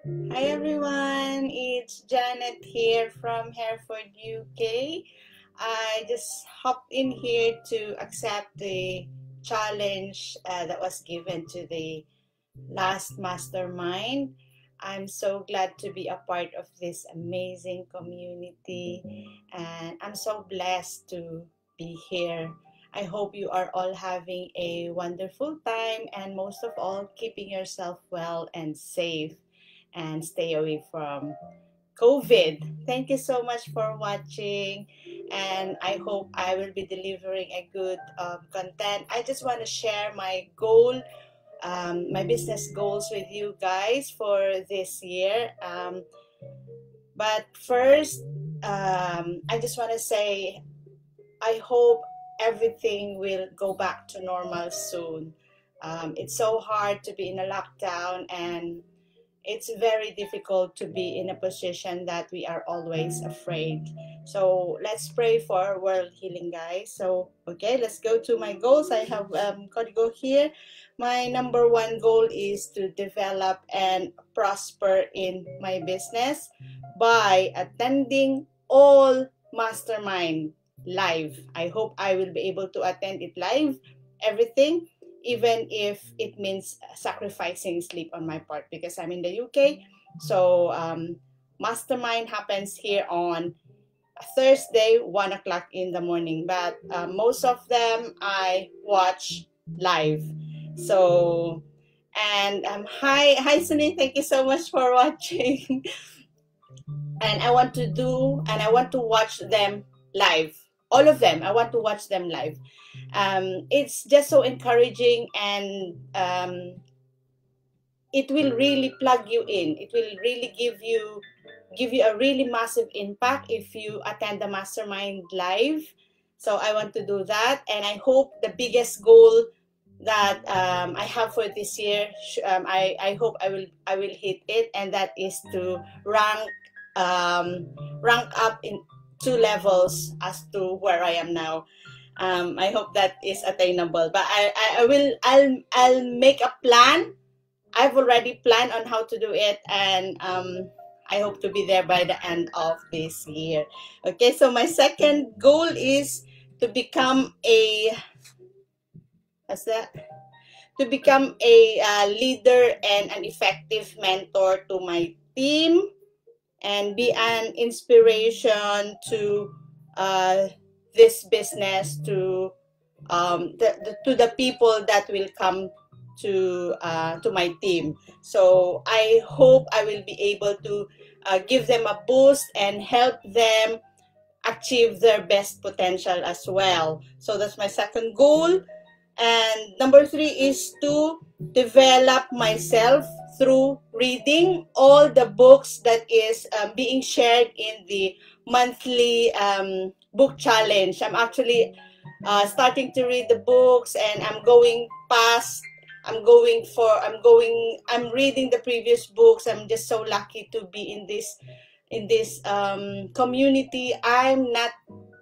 Hi everyone, it's Janet here from Hereford, UK. I just hopped in here to accept the challenge that was given to the last mastermind. I'm so glad to be a part of this amazing community, and I'm so blessed to be here. I hope you are all having a wonderful time, and most of all, keeping yourself well and safe, and stay away from COVID. Thank you so much for watching, and I hope I will be delivering a good content. I just want to share my goal, my business goals with you guys for this year. But first, I just want to say I hope everything will go back to normal soon. It's so hard to be in a lockdown, and it's very difficult to be in a position that we are always afraid. So let's pray for world healing, guys. So, okay, let's go to my goals. I have Codigo here. My number one goal is to develop and prosper in my business by attending all mastermind live. I hope I will be able to attend it live, everything, even if it means sacrificing sleep on my part because I'm in the UK. So mastermind happens here on Thursday, 1 o'clock in the morning. But most of them I watch live. So, and hi Sunny, thank you so much for watching. And I want to watch them live. All of them, I want to watch them live. It's just so encouraging, and it will really plug you in. It will really give you a really massive impact if you attend the mastermind live. So I want to do that, and I hope the biggest goal that I have for this year, I hope I will hit it, and that is to rank up in 2 levels as to where I am now. I hope that is attainable, but I'll make a plan. I've already planned on how to do it, and I hope to be there by the end of this year. Okay, so my second goal is to become a, what's that? To become a leader and an effective mentor to my team, and be an inspiration to this business, to to the people that will come to my team. So I hope I will be able to give them a boost and help them achieve their best potential as well. So that's my second goal. And number three is to develop myself through reading all the books that is being shared in the monthly book challenge. I'm actually starting to read the books, and I'm reading the previous books. I'm just so lucky to be in this community. I'm not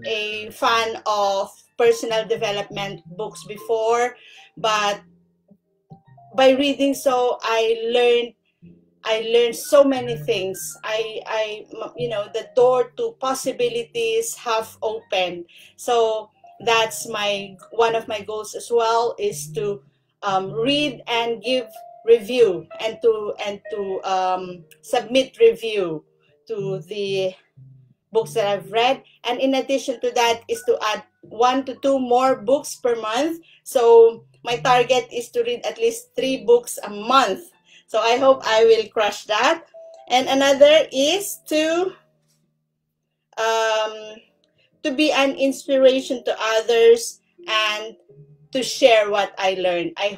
a fan of personal development books before, but by reading, so I learned so many things. The door to possibilities have opened. So that's one of my goals as well, is to read and give review, and to submit review to the books that I've read. And in addition to that is to add 1 to 2 more books per month. So my target is to read at least 3 books a month. So I hope I will crush that. And another is to be an inspiration to others and to share what I learned. I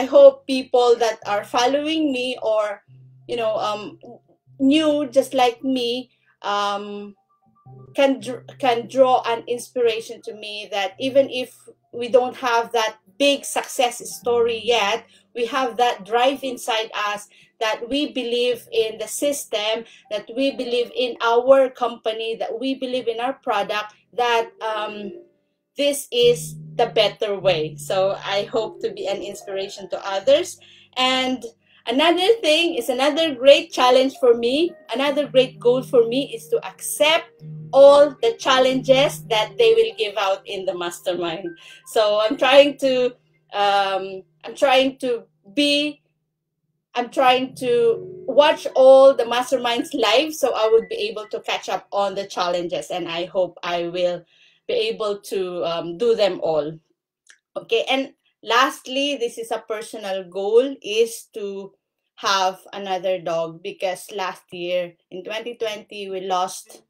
hope people that are following me, or new just like me, can draw an inspiration to me, that even if we don't have that big success story yet, we have that drive inside us, that we believe in the system, that we believe in our company, that we believe in our product, that this is the better way. So I hope to be an inspiration to others. And Another thing is another great challenge for me, another great goal for me is to accept all the challenges that they will give out in the mastermind. So I'm trying to be I'm trying to watch all the masterminds live so I would be able to catch up on the challenges, and I hope I will be able to do them all. Okay, and lastly, this is a personal goal is to have another dog, because last year in 2020 we lost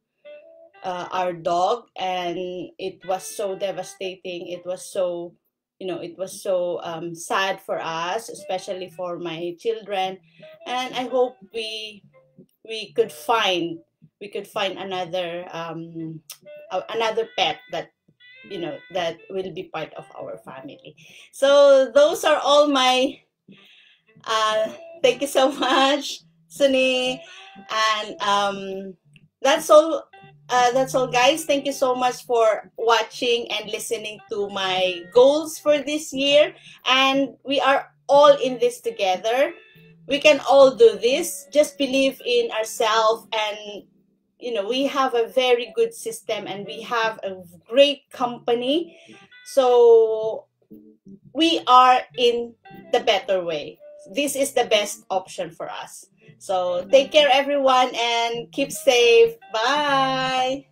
our dog, and it was so devastating. It was so, it was so sad for us, especially for my children. And I hope we could find another another pet that, that will be part of our family. So those are all my uh, thank you so much, Sunny. And that's all. That's all, guys. Thank you so much for watching and listening to my goals for this year. And we are all in this together. We can all do this. Just believe in ourselves, and we have a very good system, and we have a great company. So we are in the better way. This is the best option for us. So take care, everyone, and keep safe. Bye.